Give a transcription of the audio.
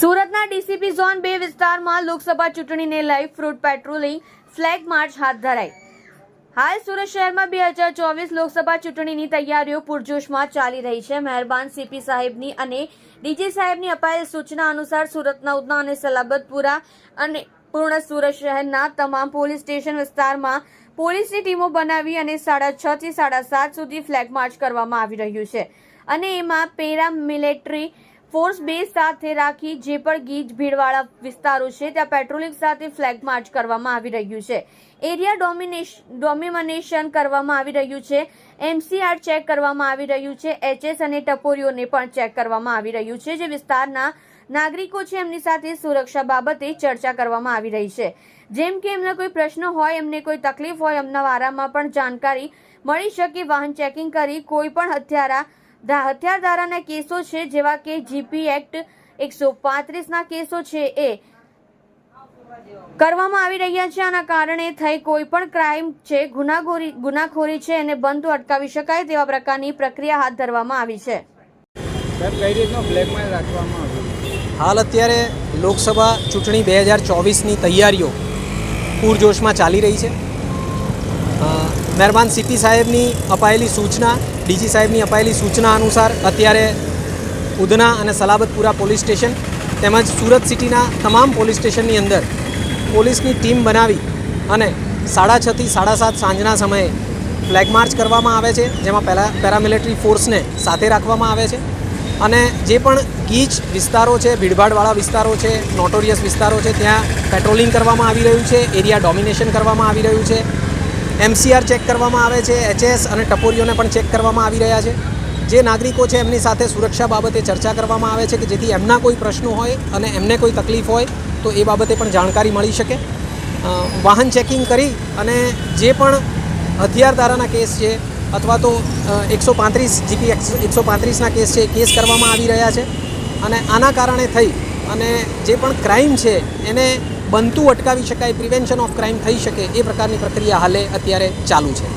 સુરતના DCP zone 2 વિસ્તારમાં લોકસભા ચૂંટણીને લઈ ફ્રૂટ પેટ્રોલિંગ ફ્લેગ માર્ચ હાથ ધરાઈ। હાલ સુરત શહેરમાં 2024 લોકસભા ચૂંટણીની તૈયારીઓ પૂરજોશમાં ચાલી રહી છે। મહેરબાન સીપી સાહેબની અને ડીજી સાહેબની અપાયેલ સૂચના અનુસાર સુરતના ઉધના અને સલાબતપુરા અને પૂર્ણ સુરત શહેરના તમામ પોલીસ સ્ટેશન વિસ્તારમાં પોલીસની ટીમો બનાવી અને 6:30 થી 7:30 સુધી ફ્લેગ માર્ચ કરવામાં આવી રહ્યું છે અને એમાં પેરામિલિટરી ફોર્સ બેઝ સાથે રાખી જે પણ ગીચ ભીડવાળા વિસ્તારો છે ત્યાં પેટ્રોલિંગ સાથે ફ્લેગ માર્ચ કરવામાં આવી રહ્યું છે। એરિયા ડોમિનેશન કરવામાં આવી રહ્યું છે। એમસીઆર ચેક કરવામાં આવી રહ્યું છે। એચએસ અને ટપોરીઓને પણ ચેક કરવામાં આવી રહ્યું છે। જે વિસ્તારના નાગરિકો છે એમની સાથે સુરક્ષા બાબતે ચર્ચા કરવામાં આવી રહી છે। જેમ કે એમને કોઈ પ્રશ્ન હોય, એમને કોઈ તકલીફ હોય, એમના વારામાં પણ જાણકારી મળી શકે। વાહન ચેકિંગ કરી કોઈ પણ હથિયારધારાના કેસો છે જેવા કે જીપી એક્ટ 135 ના કેસો છે એ કરવામાં આવી રહ્યા છે। આના કારણે થઈ કોઈ પણ ક્રાઇમ છે, ગુનાખોરી છે એને બંધ અટકાવી શકાય તેવા પ્રકારની પ્રક્રિયા હાથ ધરવામાં આવી છે। હાલ અત્યારે લોકસભા ચૂંટણી 2024ની તૈયારીઓ પૂરજોશમાં ચાલી રહી છે। મહેરબાન સીપી સાહેબની અપાયેલી સૂચના, ડીજી સાહેબની અપાયેલી સૂચના અનુસાર અત્યારે ઉધના અને સલાબતપુરા પોલીસ સ્ટેશન તેમજ સુરત સિટીના તમામ પોલીસ સ્ટેશનની અંદર પોલીસની ટીમ બનાવી અને 6:30 થી 7:30 સાંજના સમયે ફ્લેગ માર્ચ કરવામાં આવે છે, જેમાં પેરામિલિટરી ફોર્સને સાથે રાખવામાં આવે છે અને જે પણ ગીચ વિસ્તારો છે, ભીડભાડવાળા વિસ્તારો છે, નોટોરિયસ વિસ્તારો છે ત્યાં પેટ્રોલિંગ કરવામાં આવી રહ્યું છે। એરિયા ડોમિનેશન કરવામાં આવી રહ્યું છે। એમસીઆર ચેક કરવામાં આવે છે। એચએસ અને ટપોરીઓને પણ ચેક કરવામાં આવી રહ્યા છે। જે નાગરિકો છે એમની સાથે સુરક્ષા બાબતે ચર્ચા કરવામાં આવે છે કે જેથી એમના કોઈ પ્રશ્નો હોય અને એમને કોઈ તકલીફ હોય તો એ બાબતે પણ જાણકારી મળી શકે। વાહન ચેકિંગ કરી અને જે પણ હથિયારધારાના કેસ છે અથવા તો 135 જીપી 135ના કેસ છે એ કેસ કરવામાં આવી રહ્યા છે અને આના કારણે થઈ અને જે પણ ક્રાઇમ છે એને બનતું અટકાવી શકાય, પ્રિવેન્શન ઓફ ક્રાઇમ થઈ શકે એ પ્રકારની પ્રક્રિયા હાલે અત્યારે ચાલુ છે।